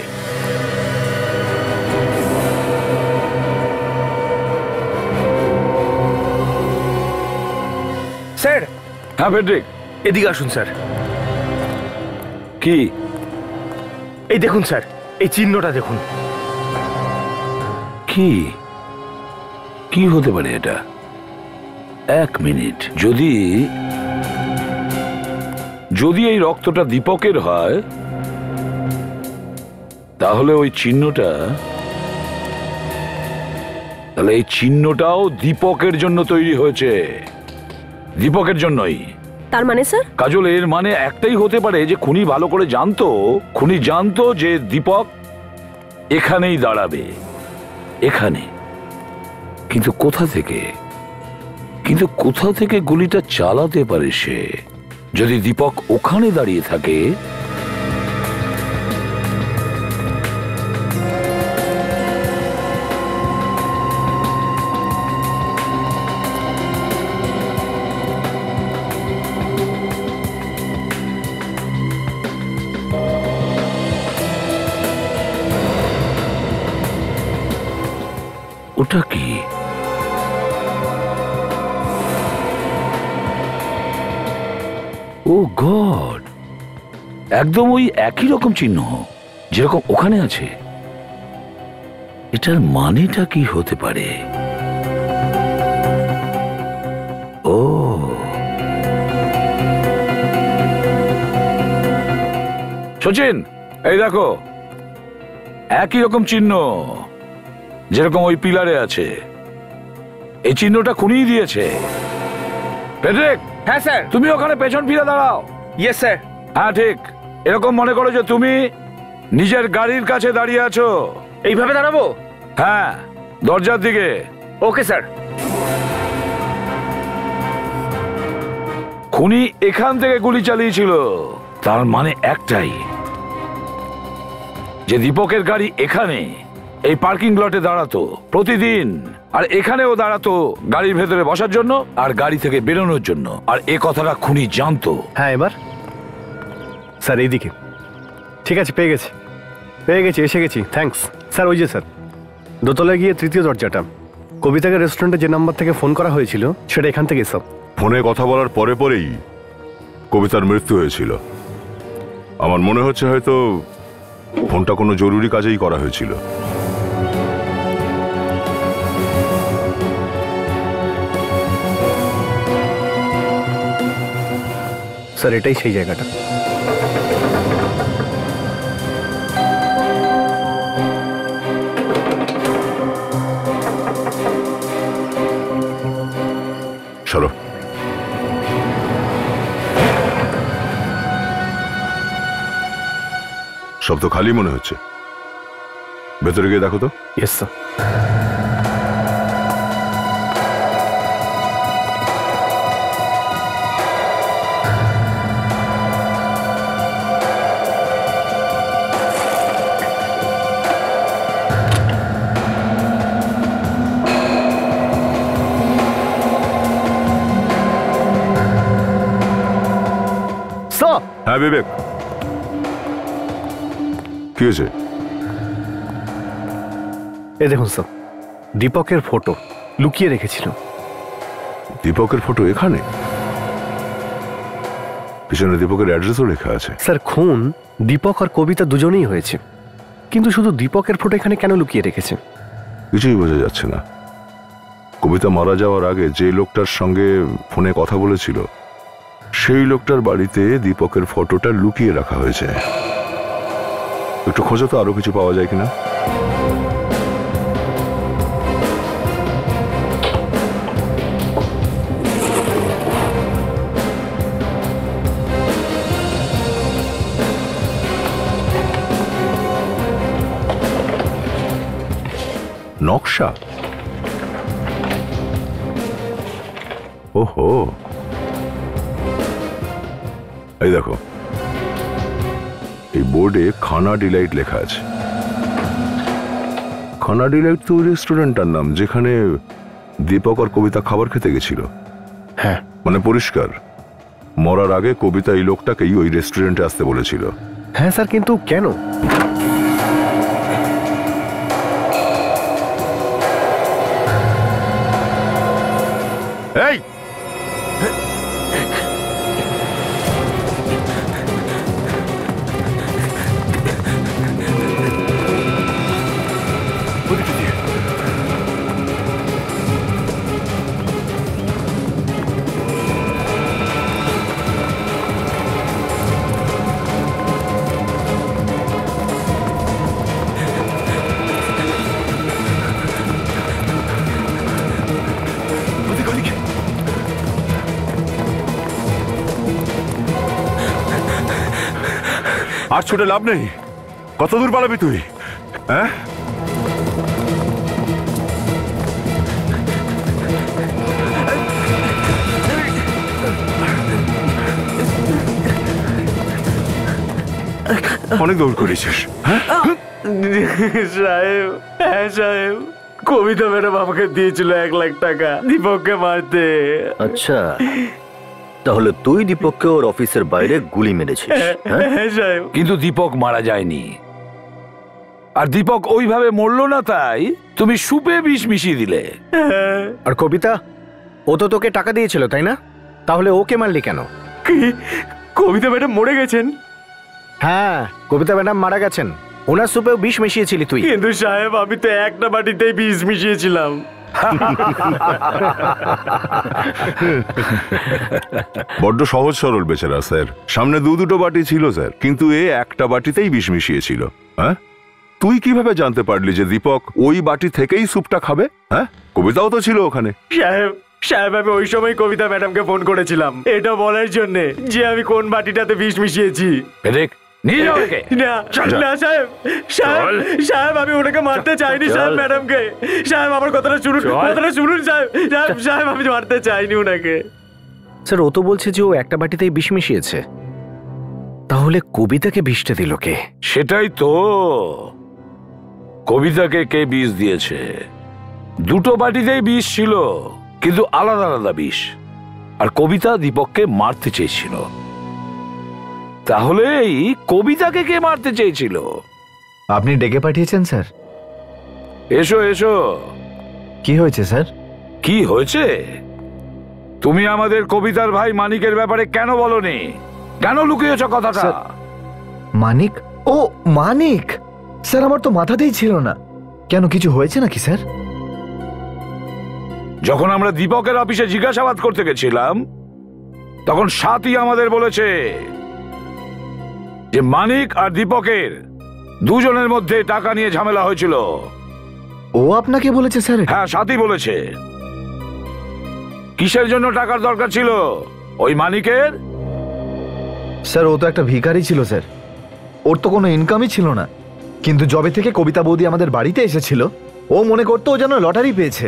স্যার। হ্যাঁ ফেডরিক, এদিকে আসুন স্যার। কি? এই দেখুন স্যার, এই চিহ্নটা দেখুন। কি কি হতে পারে এটা? এক মিনিট, যদি যদি এই রক্তটা দীপকের হয়, তাহলে ওই চিহ্নটা, তাহলে এই চিহ্নটাও দীপকের জন্য তৈরি হয়েছে। দীপকের জন্যই। তার মানে স্যার? কাজল, এর মানে একটাই হতে পারে যে খুনি ভালো করে জানতো, খুনি জানতো যে দীপক এখানেই দাঁড়াবে, এখানে। কিন্তু কোথা থেকে গুলিটা চালাতে পারে সে? যদি দীপক ওখানে দাঁড়িয়ে থাকে, ওটা কি? ও গড, একদম ওই একই রকম চিহ্ন যেরকম ওখানে আছে। এটার মানেটা কি হতে পারে? ও, সচিন, এই দেখো, একই রকম চিহ্ন। যেরকম ওই পিলারে আছে। এই চিহ্নটা খুনিই দিয়েছে। পেট্রিক, হ্যাঁ স্যার। তুমি ওখানে পেছন ফিরে দাঁড়াও। Yes sir. হ্যাঁ ঠিক, এরকম মনে করো যে তুমি নিজের গাড়ির কাছে দাঁড়িয়ে আছো। এইভাবে দাঁড়াবো? হ্যাঁ, দরজার দিকে। Okay sir. খুনি এখান থেকে গুলি চালিয়েছিল, তার মানে একটাই, যে দীপকের গাড়ি এখানে এই পার্কিং লটে দাঁড়াতো প্রতিদিন, আর এখানেও দাঁড়াতো গাড়ির ভেতরে বসার জন্য আর গাড়ি থেকে বেরোনোর জন্য। আর এ কথাটা খুনি জানতো। হ্যাঁ, এবার স্যার এইদিকে। ঠিক আছে, পেয়ে গেছি, এসে গেছি। Thanks sir. ওই যে স্যার, দোতলায় গিয়ে তৃতীয় দরজাটা। কবিতাকে রেস্টুরেন্টে যে নাম্বার থেকে ফোন করা হয়েছিল সেটা এখান থেকে সব। ফোনে কথা বলার পরে পরেই কবিতার মৃত্যু হয়েছিল। আমার মনে হচ্ছে হয়তো ফোনটা কোনো জরুরি কাজেই করা হয়েছিল। স্যার এটাই সেই জায়গাটা। সরো। সব তো খালি মনে হচ্ছে, ভেতরে গিয়ে দেখো তো। Yes sir. হ্যাঁ বিবেক, কি হয়েছে? এই দেখুন স্যার, দীপকের ফটো লুকিয়ে রেখেছিল। দীপকের ফটো এখানে? পিছনে দীপকের অ্যাড্রেসও লেখা আছে। স্যার খুন দীপক আর কবিতা দুজনেই হয়েছে, কিন্তু শুধু দীপকের ফটো এখানে কেন লুকিয়ে রেখেছে কিছুই বোঝা যাচ্ছে না। কবিতা মারা যাওয়ার আগে যে লোকটার সঙ্গে ফোনে কথা বলেছিল সেই লোকটার বাড়িতে দীপকের ফটোটা লুকিয়ে রাখা হয়েছে। একটু খোঁজো তো আরো কিছু পাওয়া যায় কিনা। নকশা? ওহো, এই দেখো, এই বোর্ডে খানা ডিলাইট লেখা আছে। খানা ডিলাইট তো রেস্টুরেন্টটার নাম যেখানে দীপক আর কবিতা খাবার খেতে গেছিল। হ্যাঁ, মানে পরিষ্কার মরার আগে কবিতা এই লোকটাকেই ওই রেস্টুরেন্টে আসতে বলেছিল। হ্যাঁ স্যার, কিন্তু কেন? এই আর ছুটে লাভ নেই। কত দূর পালাবি তুই? হ্যাঁ, অনেক দৌড় করেছিস। সাহেব, হ্যাঁ সাহেব, কবিতা ম্যাডাম আমাকে দিয়েছিল 1 লাখ টাকা দীপককে মারতে। আচ্ছা, তাহলে তুই দীপককে ওর অফিসের বাইরে গুলি মেরেছিস? হ্যাঁ সাহেব। কিন্তু দীপক মারা যায়নি, আর দীপক ওইভাবে মরলো না, তাই তুমি সুপে বিষ মিশিয়ে দিলে। আর কবিতা, ও তো তোকে টাকা দিয়েছিল তাই না? তাহলে ওকে মারলি কেন? কবিতা ম্যাডাম মরে গেছেন? হ্যাঁ, কবিতা ম্যাডাম মারা গেছেন। ওনার সুপেও বিষ মিশিয়েছিলি তুই। কিন্তু সাহেব, আমি তো একটা বাটিতেই বিষ মিশিয়েছিলাম। বড্ড সহজ সরল বেচারা স্যার। সামনে দুটো বাটি ছিল স্যার, কিন্তু এ একটা বাটিতেই বিষ মিশিয়েছিল। হ্যাঁ, তুই কিভাবে জানতে পারলি যে দীপক ওই বাটি থেকেই স্যুপটা খাবে? হ্যাঁ, কবিতাও তো ছিল ওখানে। সাহেব সাহেব আমি ওই সময় কবিতা ম্যাডামকে ফোন করেছিলাম এটা বলার জন্য যে আমি কোন বাটিটাতে বিষ মিশিয়েছি। নিয়ে যাও ওকে। না না সাহেব, সাহেব সাহেব আমি ওনাকে মারতে চাইনি সাহেব, ম্যাডামকে। সাহেব আমার কথাটা শুনুন, কথাটা শুনুন সাহেব। সাহেব সাহেব আমি মারতে চাইনি ওনাকে। স্যার ও তো বলছে যে ও একটা বাটিতেই বিষ মিশিয়েছে, তাহলে কবিতাকে বিষটা দিল কে? সেটাই তো, কবিতাকে কে বিষ দিয়েছে? দুটো বাটিতেই বিষ ছিল, কিন্তু আলাদা আলাদা বিষ। আর কবিতা দীপককে মারতে চেয়েছিল, তাহলে এই কবিতাকে কে মারতে চেয়েছিল? আপনি ডেকে পাঠিয়েছেন স্যার? এসো এসো। কি হয়েছে স্যার? কি হয়েছে? তুমি আমাদের কবিতার ভাই মানিকের ব্যাপারে কেন বলনি? কেন লুকিয়েছ কথাটা? মানিক? ও মানিক! স্যার আমার তো মাথাতেই ছিল না। কেন, কিছু হয়েছে নাকি স্যার? যখন আমরা দীপকের অফিসে জিজ্ঞাসাবাদ করতে গেছিলাম, তখন সাথী আমাদের বলেছে যে মানিক আর দীপকের দুজনের মধ্যে টাকা নিয়ে ঝামেলা হয়েছিল। ও আপনাকে বলেছে স্যার? হ্যাঁ, সাথী বলেছে। কিসের জন্য টাকার দরকার ছিল ওই মানিকের? স্যার ও তো একটা ভিখারি ছিল স্যার, ওর তো কোনো ইনকামই ছিল না। কিন্তু যবে থেকে কবিতা বৌদি আমাদের বাড়িতে এসেছিল, ও মনে করতো ও যেন লটারি পেয়েছে।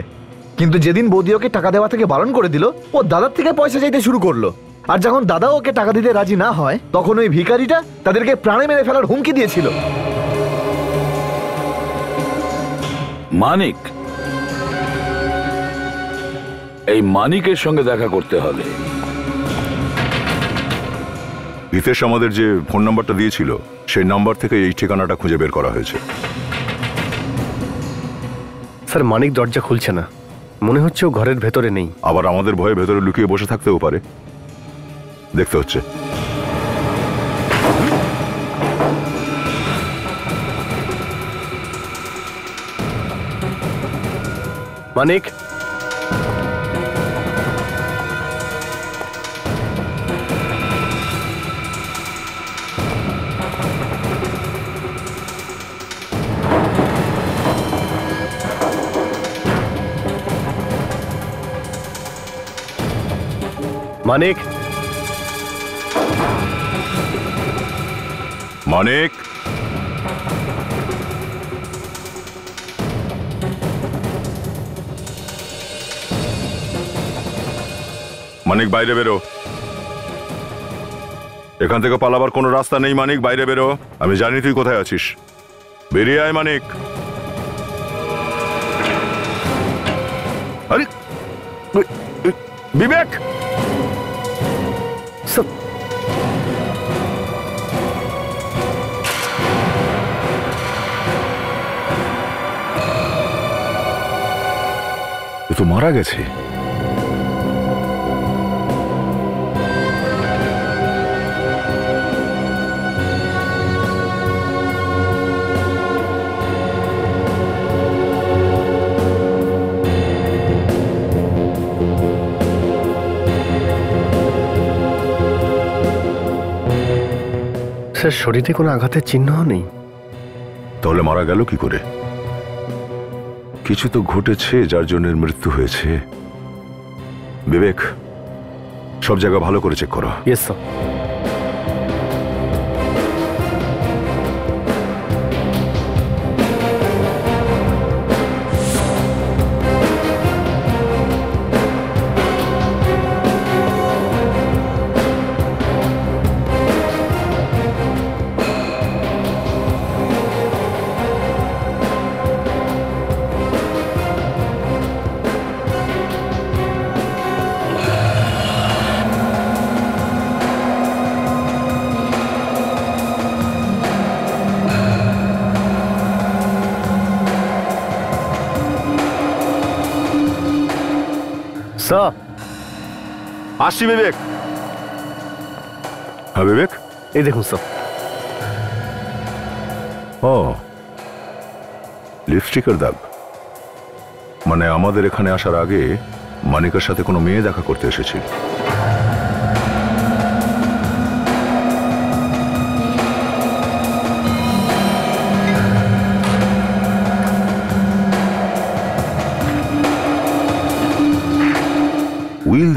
কিন্তু যেদিন বৌদি ওকে টাকা দেওয়া থেকে বারণ করে দিল, ও দাদার থেকে পয়সা চাইতে শুরু করলো। আর যখন দাদা ওকে টাকা দিতে রাজি না হয়, তখন ওই ভিখারিটা তাদেরকে প্রাণে মেরে ফেলার হুমকি দিয়েছিল। মানিক, এই মানিকের সঙ্গে দেখা করতে হবে। হিতেশ আমাদের যে ফোন নাম্বারটা দিয়েছিল, সেই নাম্বার থেকে এই ঠিকানাটা খুঁজে বের করা হয়েছে। স্যার মানিক দরজা খুলছে না, মনে হচ্ছে ও ঘরের ভেতরে নেই। আবার আমাদের ভয়ে ভেতরে লুকিয়ে বসে থাকতেও পারে, দেখতে হচ্ছে। মানিক, মানিক, মানিক, মানিক বাইরে বেরো। এখান থেকে পালাবার কোনো রাস্তা নেই। মানিক বাইরে বেরো, আমি জানি তুই কোথায় আছিস। বেরিয়ে আয় মানিক। আরে বিবেক, এ তো মারা গেছে। স্যার শরীরে কোনো আঘাতের চিহ্ন নেই। তাহলে মারা গেল কি করে? কিছু তো ঘটেছে যার জন্য মৃত্যু হয়েছে। বিবেক, সব জায়গা ভালো করে চেক করো। Yes sir. স্যার আসছি বিবেক। হ্যাঁ বিবেক, এই দেখুন স্যার। ও, লিপস্টিকের দাগ। মানে আমাদের এখানে আসার আগে মানিকের সাথে কোনো মেয়ে দেখা করতে এসেছিল।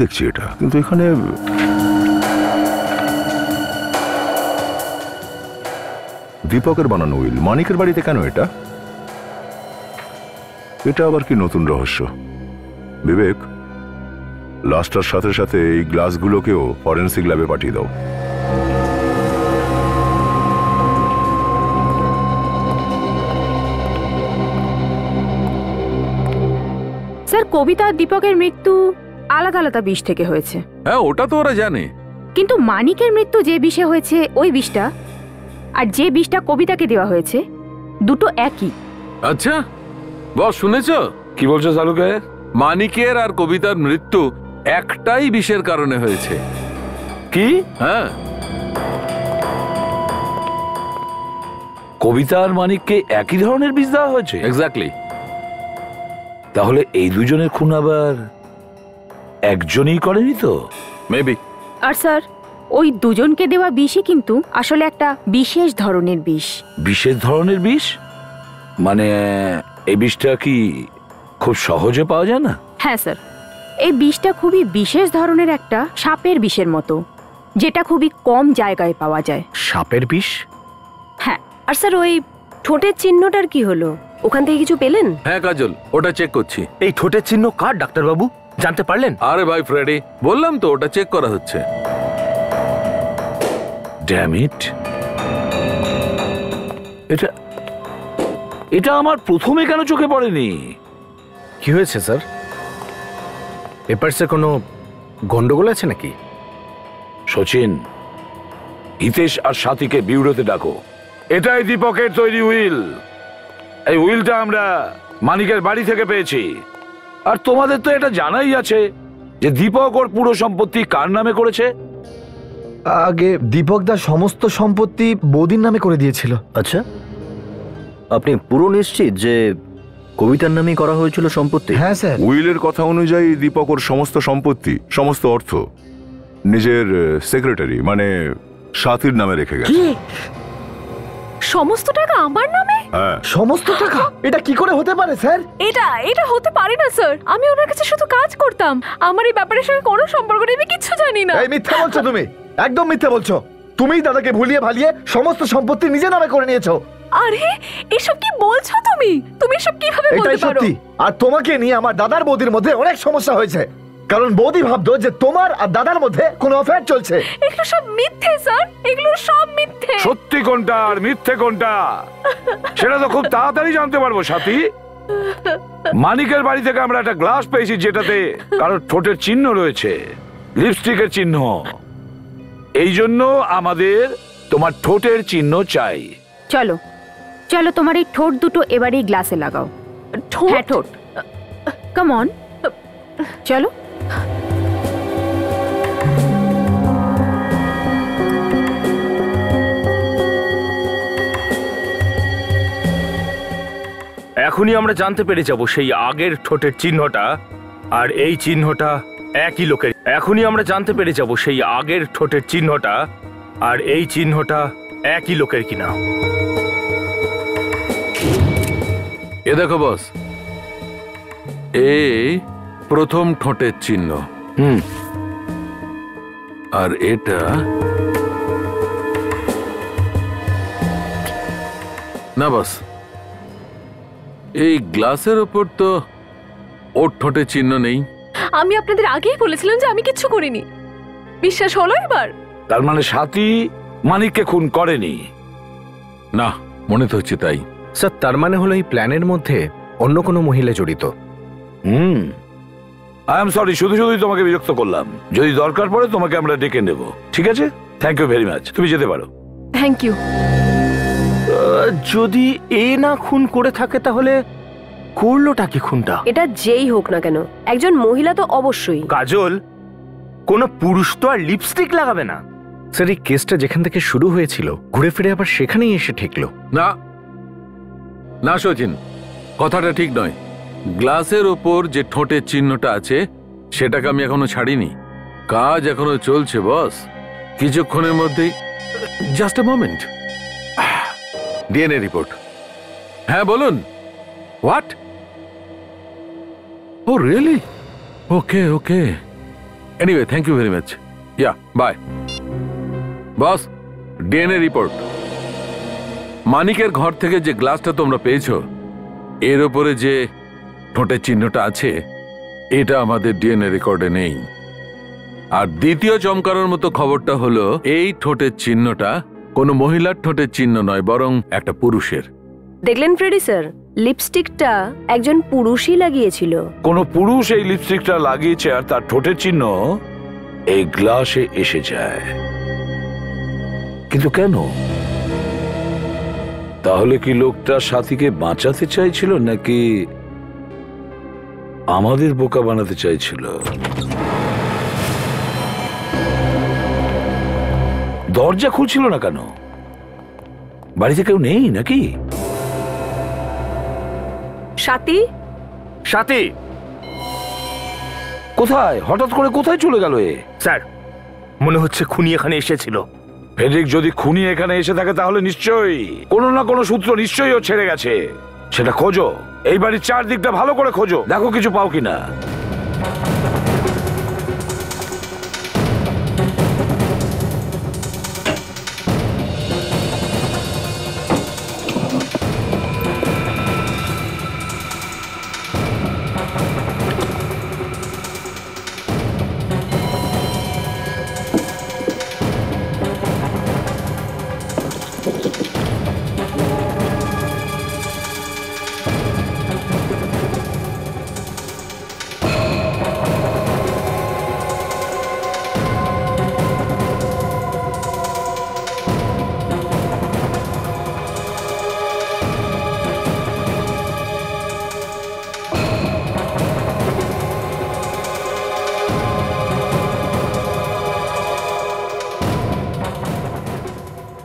দেখছি এটা, কিন্তু এখানে দীপকের বানানো উইল, মানিকের বাড়িতে কেন এটা? এটা আবার কি নতুন রহস্য? বিবেক, লাস্টার সাথে সাথে এই গ্লাসগুলোকেও ফরেন্সিক ল্যাবে পাঠিয়ে দাও। স্যার, কবিতা আর দীপকের মৃত্যু আলাদা আলাদা বিষ থেকে হয়েছে। হ্যাঁ, ওটা তো ওরা জানে। কিন্তু মানিকের মৃত্যু যে বিষে হয়েছে ওই বিষটা, আর যে বিষটা কবিতাকে দেওয়া হয়েছে, দুটো একই। আচ্ছা বস, শুনেছ কি বলছো চালুকে? মানিকের আর কবিতার মৃত্যু একটাই বিষের কারণে হয়েছে। কি? হ্যাঁ, কবিতা আর মানিককে একই ধরনের বিষ দেওয়া হয়েছে? এক্স্যাক্টলি। তাহলে এই দুজনের খুন আবার একজনই করেনি তো? মেবি। আর স্যার, ওই দুজনকে দেওয়া বিষই কিন্তু আসলে একটা বিশেষ ধরনের বিষ। বিশেষ ধরনের বিষ? মানে এই বিষটা কি খুব সহজে পাওয়া যায় না? হ্যাঁ স্যার, এই বিষটা খুবই বিশেষ ধরনের একটা সাপের বিষের মতো, যেটা খুবই কম জায়গায় পাওয়া যায়। সাপের বিষ? হ্যাঁ। আর স্যার, ওই ঠোঁটের চিহ্নটার কি হলো? ওখান থেকে কিছু পেলেন? হ্যাঁ কাজল, ওটা চেক করছি। এই ঠোঁটের চিহ্ন কার ডাক্তারবাবু, জানতে পারলেন? আরে ভাই ফ্রেডি, বললাম তো ওটা চেক করা হচ্ছে। ড্যাম ইট, এটা এটা আমার প্রথমে কেন চোখে পড়েনি? কি হয়েছে স্যার? পেপারসে কোনো গন্ডগোল আছে নাকি? সচিন, হিতেশ আর সাথীকে বিউরোতে ডাকো। এটাই দীপকের তৈরি উইল। এই উইলটা আমরা মানিকের বাড়ি থেকে পেয়েছি। আর তোমাদের তো এটা জানাই আছে যে দীপক ওর পুরো সম্পত্তি কার নামে করেছে। আগে দীপক দা সমস্ত সম্পত্তি বৌদির নামে করে দিয়েছিল। আচ্ছা, আপনি পুরো নিশ্চিত যে কবিতার নামেই করা হয়েছিল সম্পত্তি? হ্যাঁ স্যার। উইলের কথা অনুযায়ী দীপক ওর সমস্ত সম্পত্তি, সমস্ত অর্থ নিজের সেক্রেটারি মানে সাথীর নামে রেখে গেছে। সমস্ত টাকা আমার নামে? হ্যাঁ। সমস্ত টাকা? এটা কি করে হতে পারে স্যার? এটা হতে পারে না স্যার। আমি ওনার কাছে শুধু কাজ করতাম, আমার এই ব্যাপারের সঙ্গে কোনো সম্পর্ক নেই, আমি কিচ্ছু জানি না। এই মিথ্যা বলছো তুমি, একদম মিথ্যা বলছো। তুমিই দাদাকে ভুলিয়ে ভালিয়ে সমস্ত সম্পত্তি নিজে নামে করে নিয়েছো। আরে এসব কি বলছো তুমি? তুমি এসব কিভাবে বলতে এটাই পারো? সত্যি। আর তোমাকে নিয়ে আমার দাদার বৌদির মধ্যে অনেক সমস্যা হয়েছে, কারণ বৌদি ভাবতো যে তোমার আর দাদার মধ্যে কোনো অ্যাফেয়ার চলছে। এগুলো সব মিথ্যে স্যার, এগুলো সব মিথ্যে। সত্যি কোনটা আর মিথ্যে কোনটা সেটা তো খুব তাড়াতাড়ি জানতে পারবো সাথী। মানিকের বাড়ি থেকে আমরা একটা গ্লাস পেয়েছি যেটাতে কারোর ঠোঁটের চিহ্ন রয়েছে, লিপস্টিকের চিহ্ন। এই জন্য আমাদের তোমার ঠোঁটের চিহ্ন চাই। চলো চলো, তোমার এই ঠোঁট দুটো এবারেই গ্লাসে লাগাও। হ্যাঁ, ঠোঁট। কাম অন, চলো। এখনই আমরা জানতে পেরে যাব সেই আগের ঠোঁটের চিহ্নটা আর এই চিহ্নটা একই লোকের। এখনই আমরা জানতে পেরে যাব সেই আগের ঠোঁটের চিহ্নটা আর এই চিহ্নটা একই লোকের কিনা। এ দেখো বস, এই প্রথম ঠোঁটের চিহ্ন। আর এটা না বস, এই গ্লাসের ওপর তো ওর ঠোঁটের চিহ্ন নেই। আমি আপনাদের আগেই বলেছিলাম যে আমি কিচ্ছু করিনি। বিশ্বাস হলো এবার? তার মানে সাথী মানিককে খুন করেনি? না, মনে তো হচ্ছে তাই। স্যার, তার মানে হলো এই প্ল্যানের মধ্যে অন্য কোনো মহিলা জড়িত। আই এম সরি, শুধু শুধুই তোমাকে বিরক্ত করলাম। যদি দরকার পড়ে তোমাকে আমরা ডেকে নেব, ঠিক আছে? থ্যাংক ইউ ভেরি মাচ, তুমি যেতে পারো। Thank you. যদি এ না খুন করে থাকে তাহলে করলোটা কি খুনটা? এটা যেই হোক না কেন, একজন মহিলা তো অবশ্যই। কাজল, কোন পুরুষ তো আর লিপস্টিক লাগাবে না। স্যার, এই কেসটা যেখান থেকে শুরু হয়েছিল ঘুরে ফিরে আবার সেখানেই এসে ঠেকলো। না না সচিন, কথাটা ঠিক নয়। গ্লাসের ওপর যে ঠোঁটের চিহ্নটা আছে সেটাকে আমি এখনো ছাড়িনি। কাজ এখনো চলছে বস, কিছুক্ষণের মধ্যেই। Just a moment. DNA report. হ্যাঁ বলুন। What? Oh really? Okay okay, anyway thank you very much. Yeah bye. Boss, DNA report. মানিকের ঘর থেকে যে গ্লাসটা তোমরা পেয়েছো এর উপরে যে ঠোঁটের চিহ্নটা আছে এটা আমাদের ডিএনএ রেকর্ডে নেই। আর দ্বিতীয় চমকানোর মতো খবরটা হলো এই ঠোঁটের চিহ্নটা কোনো মহিলার ঠোঁটের চিহ্ন নয়, বরং একটা পুরুষের। দেখলেন ফ্রেডি স্যার, লিপস্টিকটা একজন পুরুষই লাগিয়েছিল। কোন পুরুষ এই লিপস্টিকটা লাগিয়েছে আর তার ঠোঁটের চিহ্ন এই গ্লাসে এসে যায়। কিন্তু কেন? তাহলে কি লোকটা সাথীকে বাঁচাতে চাইছিল নাকি আমাদের বোকা বানাতে চাইছিল? দরজা খুলছিল না কেন? বাড়িতে কেউ নেই নাকি? সাথী, সাথী কোথায়? হঠাৎ করে কোথায় চলে গেল এ? স্যার, মনে হচ্ছে খুনি এখানে এসেছিল। ফেডরিক যদি খুনি এখানে এসে থাকে তাহলে নিশ্চয়ই কোনো না কোনো সূত্র নিশ্চয়ই ও ছেড়ে গেছে। সেটা খোঁজো, এই বাড়ির চারদিকটা ভালো করে খোঁজো, দেখো কিছু পাও কিনা।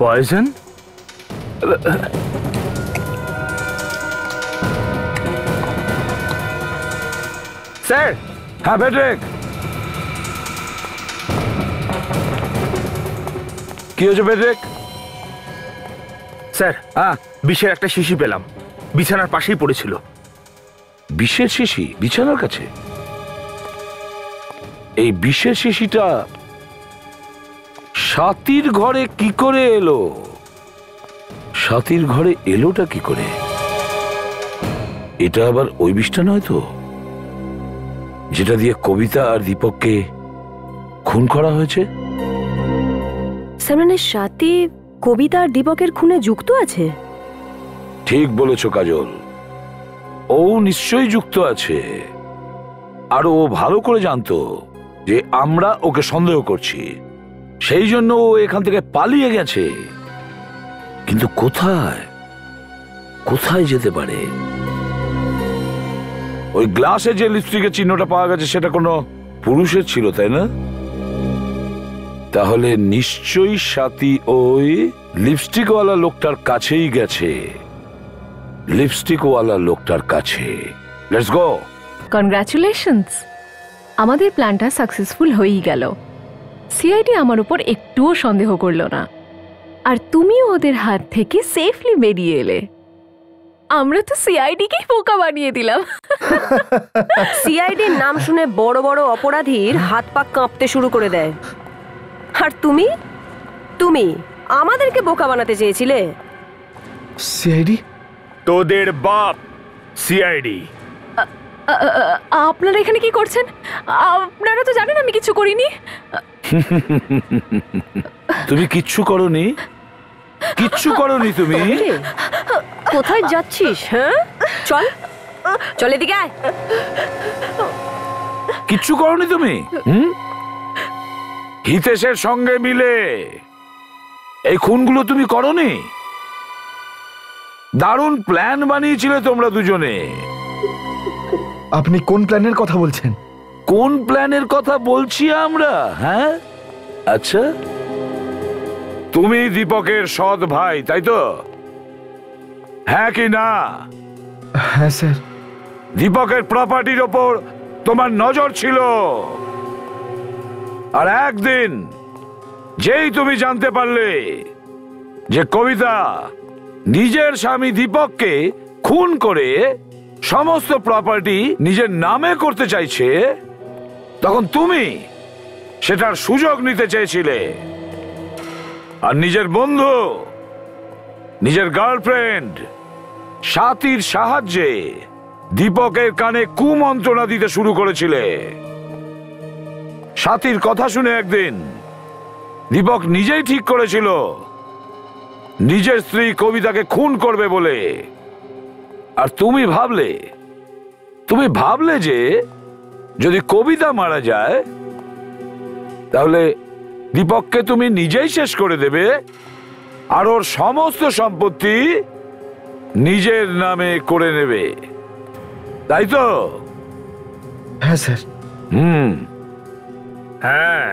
পয়জন? স্যার। হ্যাঁ ফেডরিক, কি হয়েছে ফেডরিক? স্যার, বিষের একটা শিশি পেলাম, বিছানার পাশেই পড়েছিল। বিষের শিশি বিছানার কাছে? এই বিষের শিশিটা সাথীর ঘরে কি করে এলো? সাথীর ঘরে এলোটা কি করে? এটা আবার ওই বিষটা নয় তো যেটা দিয়ে কবিতা আর দীপককে খুন করা হয়েছে? স্যার, মানে সাথী কবিতা আর দীপকের খুনে যুক্ত আছে? ঠিক বলেছ কাজল, ও নিশ্চয়ই যুক্ত আছে। আর ও ভালো করে জানতো যে আমরা ওকে সন্দেহ করছি, সেই জন্য ও এখান থেকে পালিয়ে গেছে। কিন্তু কোথায় কোথায় যেতে পারে? ওই গ্লাসে যে লিপস্টিকের চিহ্নটা পাওয়া গেছে সেটা কোনো পুরুষের ছিল, তাই না? তাহলে নিশ্চয়ই সাথী ওই লিপস্টিকওয়ালা লোকটার কাছেই গেছে। লিপস্টিকওয়ালা লোকটার কাছে। Let's go. কনগ্রাচুলেশনস, আমাদের প্ল্যানটা সাকসেসফুল হয়েই গেল। সিআইডি আমার উপর একটুও সন্দেহ করলো না, আর তুমিও ওদের হাত থেকে সেফলি বেরিয়ে এলে। আমরা তো সিআইডিকেই বোকা বানিয়ে দিলাম। সিআইডির নাম শুনে বড় বড় অপরাধীর হাত পা কাঁপতে শুরু করে দেয়। আর তুমি তুমি আমাদেরকে বোকা বানাতে চেয়েছিলে। সিআইডি? তোদের বাপ সিআইডি। আপনারা এখানে কি করছেন? আপনারা তো জানেন আমি কিছু করিনি। তুমি কিচ্ছু করনি? কিচ্ছু করনি তুমি? কোথায় যাচ্ছিস? হ্যাঁ, চল চল এদিকে আয়। কিচ্ছু করনি তুমি? হিতেশের সঙ্গে মিলে এই খুনগুলো তুমি করনি? দারুণ প্ল্যান বানিয়েছিলে তোমরা দুজনে। আপনি কোন প্ল্যানের কথা বলছেন? কোন প্ল্যানের কথা বলছি আমরা? হ্যাঁ, আচ্ছা, তুমি দীপকের সৎ ভাই, তাই তো? হ্যাঁ কি না? হ্যাঁ স্যার। দীপকের প্রপার্টির ওপর তোমার নজর ছিল, আর একদিন যেই তুমি জানতে পারলে যে কবিতা নিজের স্বামী দীপককে খুন করে সমস্ত প্রপার্টি নিজের নামে করতে চাইছে, তখন তুমি সেটার সুযোগ নিতে চেয়েছিলে, আর নিজের বন্ধু, নিজের গার্লফ্রেন্ড সাথীর সাহায্যে দীপকের কানে কুমন্ত্রণা দিতে শুরু করেছিলে। সাথীর কথা শুনে একদিন দীপক নিজেই ঠিক করেছিল নিজের স্ত্রী কবিতাকে খুন করবে বলে। আর তুমি ভাবলে যে যদি কবিতা মারা যায় তাহলে দীপককে তুমি নিজেই শেষ করে দেবে আর ওর সমস্ত সম্পত্তি নিজের নামে করে নেবে, তাই তো? হ্যাঁ স্যার। হ্যাঁ,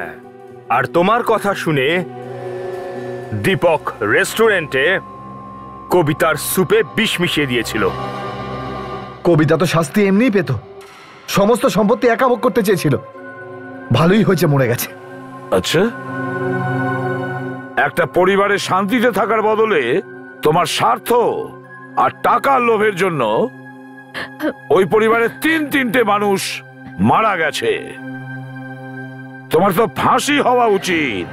আর তোমার কথা শুনে দীপক রেস্টুরেন্টে কবিতার সুপে বিষ মিশিয়ে দিয়েছিল। কবিতা তো শাস্তি এমনিই পেত, সমস্ত সম্পত্তি একা ভোগ করতে চেয়েছিল। ভালোই হয়েছে মরে গেছে। আচ্ছা, একটা পরিবারের শান্তিতে থাকার বদলে তোমার স্বার্থ আর টাকার লোভের জন্য ওই পরিবারের তিনটে মানুষ মারা গেছে। তোমার তো ফাঁসি হওয়া উচিত।